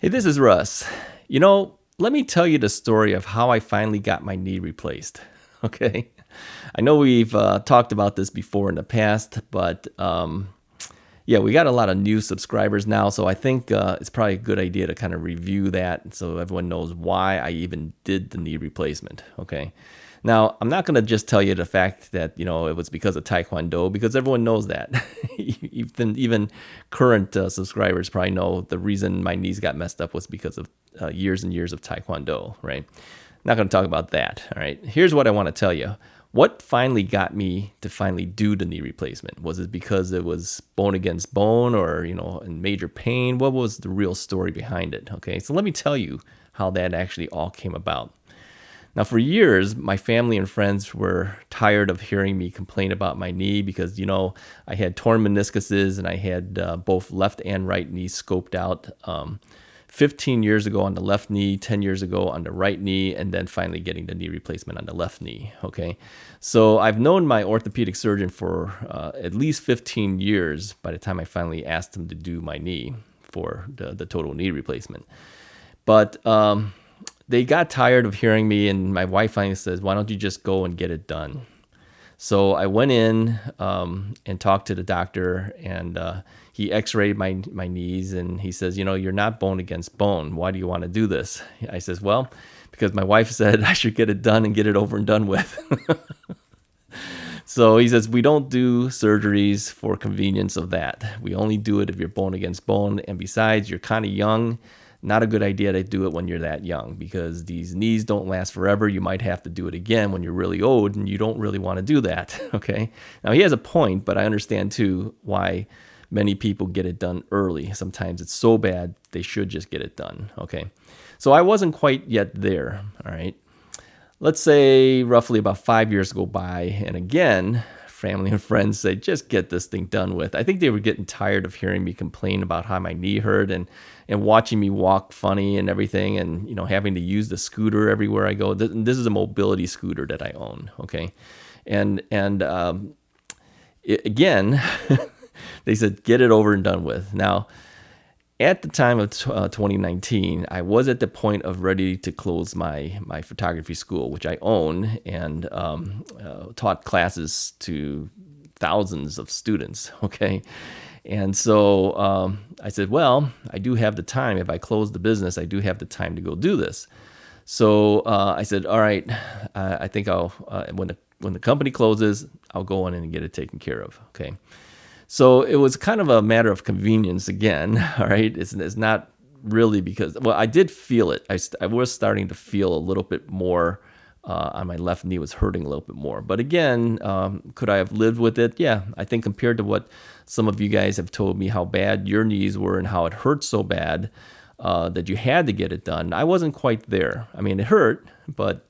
Hey, this is Russ. Let me tell you the story of how I finally got my knee replaced. Okay. I know we've talked about this before in the past, but yeah, we got a lot of new subscribers now. So I think it's probably a good idea to kind of review that so everyone knows why I even did the knee replacement. Okay. Now, I'm not going to just tell you the fact that, it was because of Taekwondo, because everyone knows that. Even current subscribers probably know the reason my knees got messed up was because of years and years of Taekwondo, right? Not going to talk about that, all right? Here's what I want to tell you. What finally got me to finally do the knee replacement? Was it because it was bone against bone or, in major pain? What was the real story behind it? Okay, so let me tell you how that actually all came about. Now, for years, my family and friends were tired of hearing me complain about my knee because, I had torn meniscuses and I had both left and right knees scoped out 15 years ago on the left knee, 10 years ago on the right knee, and then finally getting the knee replacement on the left knee, okay? So I've known my orthopedic surgeon for at least 15 years by the time I finally asked him to do my knee for the total knee replacement. But they got tired of hearing me, and my wife finally says, why don't you just go and get it done? So I went in and talked to the doctor, and he x-rayed my knees, and he says, you're not bone against bone. Why do you want to do this? I says, well, because my wife said I should get it done and get it over and done with. So he says, we don't do surgeries for convenience of that. We only do it if you're bone against bone, and besides, you're kind of young. Not a good idea to do it when you're that young because these knees don't last forever. You might have to do it again when you're really old, and you don't really want to do that, okay? Now, he has a point, but I understand, too, why many people get it done early. Sometimes it's so bad, they should just get it done, okay? So I wasn't quite yet there, all right? Let's say roughly about 5 years go by, and again, family and friends say, just get this thing done with. I think they were getting tired of hearing me complain about how my knee hurt and watching me walk funny and everything, and having to use the scooter everywhere I go. This is a mobility scooter that I own, okay? And again, they said, get it over and done with. Now, at the time of 2019, I was at the point of ready to close my photography school, which I own, and taught classes to thousands of students, okay? And so I said, well, I do have the time. If I close the business, I do have the time to go do this. So I said, all right, I think I'll, when the company closes, I'll go in and get it taken care of, okay? So it was kind of a matter of convenience again, all right? It's not really because, well, I did feel it. I was starting to feel a little bit more on my left knee, was hurting a little bit more. But again, could I have lived with it? Yeah, I think compared to what some of you guys have told me how bad your knees were and how it hurt so bad that you had to get it done, I wasn't quite there. I mean, it hurt, but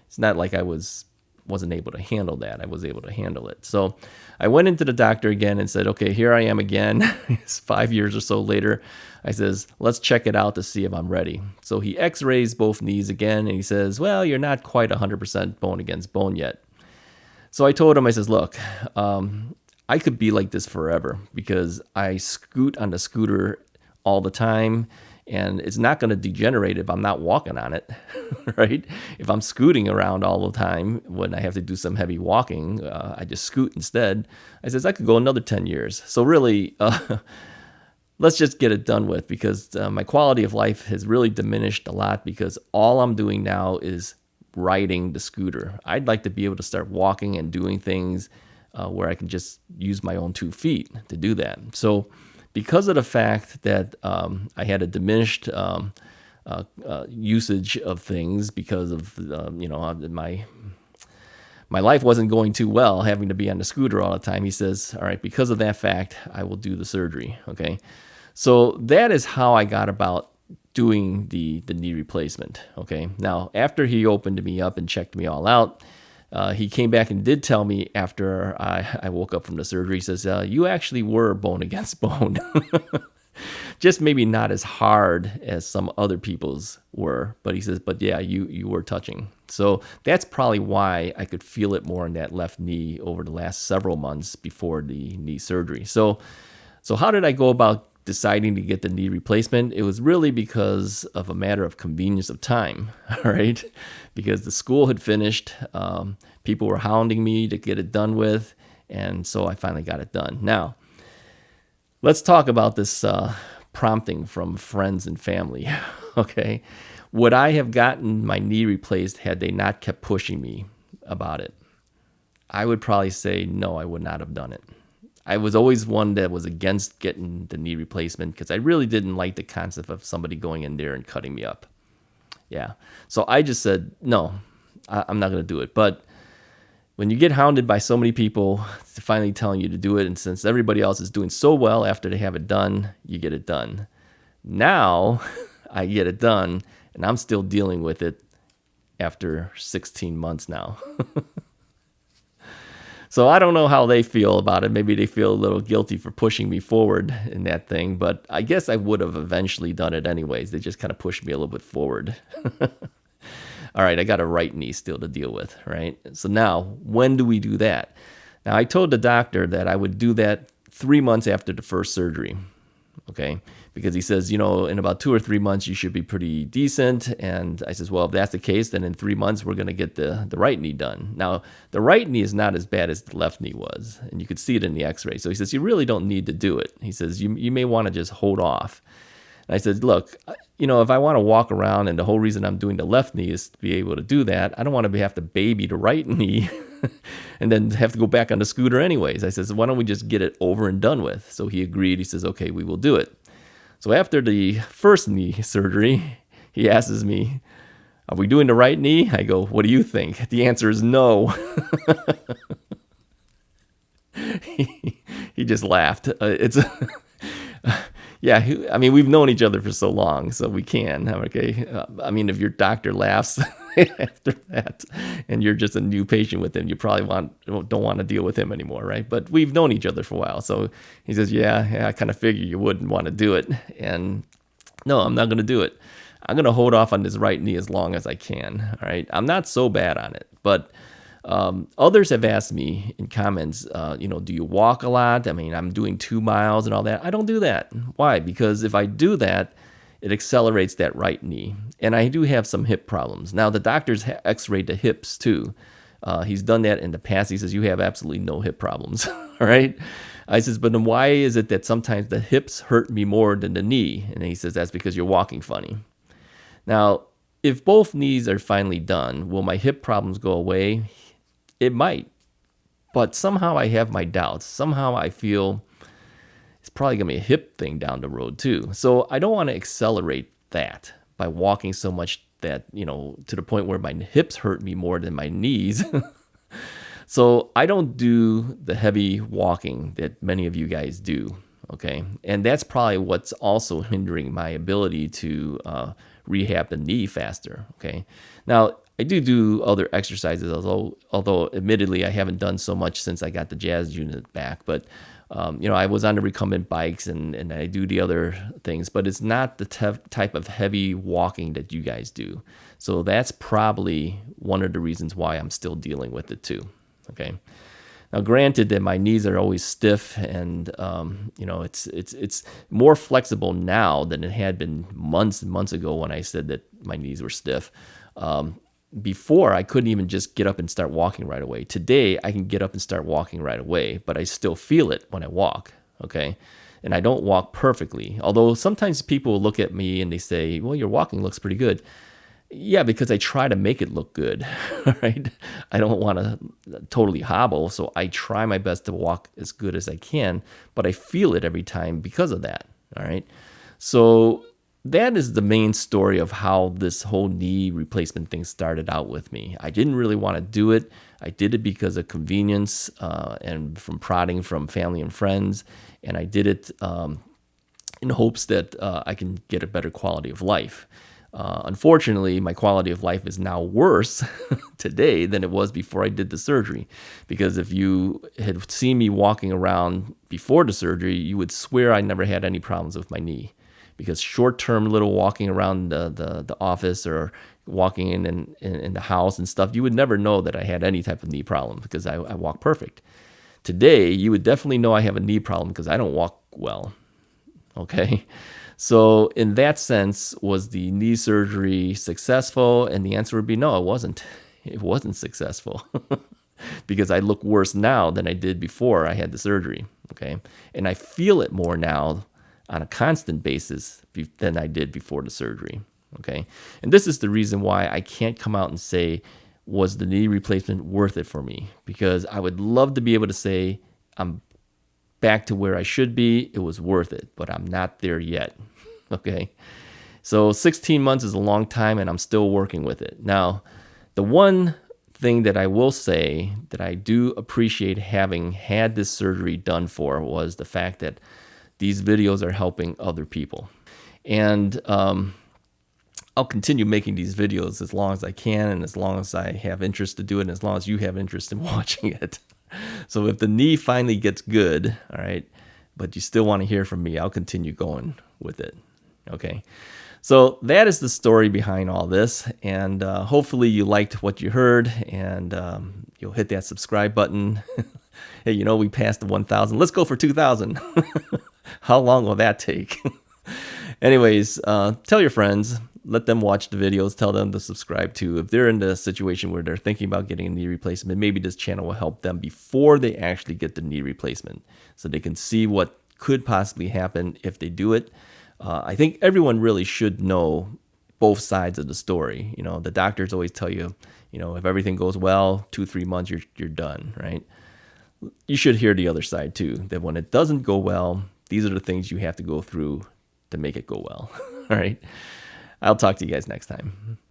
it's not like I wasn't able to handle that. I was able to handle it. So I went into the doctor again and said, okay, here I am again. It's 5 years or so later. I says, let's check it out to see if I'm ready. So he x-rays both knees again, and he says, well, you're not quite 100% bone against bone yet. So I told him, I says, look, I could be like this forever because I scoot on the scooter all the time, and it's not going to degenerate if I'm not walking on it, right? If I'm scooting around all the time when I have to do some heavy walking, I just scoot instead. I says, I could go another 10 years. So really, let's just get it done with because my quality of life has really diminished a lot because all I'm doing now is riding the scooter. I'd like to be able to start walking and doing things where I can just use my own 2 feet to do that. So because of the fact that I had a diminished usage of things because of my life wasn't going too well, having to be on the scooter all the time, he says, all right, because of that fact, I will do the surgery, okay? So that is how I got about doing the knee replacement, okay? Now, after he opened me up and checked me all out, he came back and did tell me after I woke up from the surgery, he says, you actually were bone against bone. Just maybe not as hard as some other people's were. But he says, but yeah, you were touching. So that's probably why I could feel it more in that left knee over the last several months before the knee surgery. So how did I go about deciding to get the knee replacement, it was really because of a matter of convenience of time, all right? Because the school had finished, people were hounding me to get it done with, and so I finally got it done. Now, let's talk about this prompting from friends and family, okay? Would I have gotten my knee replaced had they not kept pushing me about it? I would probably say no, I would not have done it. I was always one that was against getting the knee replacement because I really didn't like the concept of somebody going in there and cutting me up. Yeah. So I just said, no, I'm not going to do it. But when you get hounded by so many people finally telling you to do it, and since everybody else is doing so well after they have it done, you get it done. Now I get it done, and I'm still dealing with it after 16 months now. So I don't know how they feel about it. Maybe they feel a little guilty for pushing me forward in that thing, but I guess I would have eventually done it anyways. They just kind of pushed me a little bit forward. All right, I got a right knee still to deal with, right? So now, when do we do that? Now, I told the doctor that I would do that 3 months after the first surgery, okay? Because he says, in about 2 or 3 months, you should be pretty decent. And I says, well, if that's the case, then in 3 months, we're going to get the right knee done. Now, the right knee is not as bad as the left knee was. And you could see it in the x-ray. So he says, you really don't need to do it. He says, you may want to just hold off. And I said, look, if I want to walk around and the whole reason I'm doing the left knee is to be able to do that, I don't want to have to baby the right knee and then have to go back on the scooter anyways. I says, why don't we just get it over and done with? So he agreed. He says, okay, we will do it. So after the first knee surgery, he asks me, are we doing the right knee? I go, what do you think? The answer is no. He just laughed. Yeah, we've known each other for so long, so we can. Okay. If your doctor laughs after that and you're just a new patient with him, you probably don't want to deal with him anymore, right? But we've known each other for a while. So he says, yeah, I kind of figured you wouldn't want to do it. And no, I'm not going to do it. I'm going to hold off on this right knee as long as I can, all right? I'm not so bad on it, but others have asked me in comments, do you walk a lot? I'm doing 2 miles and all that. I don't do that. Why? Because if I do that, it accelerates that right knee. And I do have some hip problems. Now, the doctor's x-rayed the hips too. He's done that in the past. He says, you have absolutely no hip problems. All right. I says, but then why is it that sometimes the hips hurt me more than the knee? And he says, that's because you're walking funny. Now, if both knees are finally done, will my hip problems go away? It might, but somehow I have my doubts. Somehow I feel it's probably going to be a hip thing down the road too. So I don't want to accelerate that by walking so much that, to the point where my hips hurt me more than my knees. So I don't do the heavy walking that many of you guys do, okay? And that's probably what's also hindering my ability to rehab the knee faster, okay? Now, I do other exercises, although admittedly I haven't done so much since I got the jazz unit back. But I was on the recumbent bikes and I do the other things, but it's not the type of heavy walking that you guys do. So that's probably one of the reasons why I'm still dealing with it too. Okay. Now, granted that my knees are always stiff, and it's more flexible now than it had been months and months ago when I said that my knees were stiff. Before, I couldn't even just get up and start walking right away. Today, I can get up and start walking right away, but I still feel it when I walk, okay? And I don't walk perfectly, although sometimes people will look at me and they say, well, your walking looks pretty good. Yeah, because I try to make it look good, right? I don't want to totally hobble, so I try my best to walk as good as I can, but I feel it every time because of that, all right? So that is the main story of how this whole knee replacement thing started out with me. I didn't really want to do it. I did it because of convenience and from prodding from family and friends, and I did it in hopes that I can get a better quality of life. Unfortunately, my quality of life is now worse today than it was before I did the surgery. Because if you had seen me walking around before the surgery, you would swear I never had any problems with my knee. Because short-term little walking around the office or walking in the house and stuff, you would never know that I had any type of knee problem because I walk perfect. Today, you would definitely know I have a knee problem because I don't walk well. Okay. So, in that sense, was the knee surgery successful? And the answer would be no, it wasn't. It wasn't successful because I look worse now than I did before I had the surgery. Okay. And I feel it more now on a constant basis than I did before the surgery. Okay. And this is the reason why I can't come out and say, was the knee replacement worth it for me? Because I would love to be able to say, I'm back to where I should be. It was worth it, but I'm not there yet. Okay. So 16 months is a long time and I'm still working with it. Now, the one thing that I will say that I do appreciate having had this surgery done for was the fact that these videos are helping other people. And I'll continue making these videos as long as I can and as long as I have interest to do it and as long as you have interest in watching it. So if the knee finally gets good, all right, but you still want to hear from me, I'll continue going with it. Okay. So that is the story behind all this. And hopefully you liked what you heard and you'll hit that subscribe button. Hey, we passed the 1,000. Let's go for 2,000. How long will that take? Anyways, tell your friends. Let them watch the videos. Tell them to subscribe too. If they're in the situation where they're thinking about getting a knee replacement, maybe this channel will help them before they actually get the knee replacement so they can see what could possibly happen if they do it. I think everyone really should know both sides of the story. The doctors always tell you, if everything goes well, 2-3 months, you're done, right? You should hear the other side too, that when it doesn't go well, these are the things you have to go through to make it go well. All right. I'll talk to you guys next time.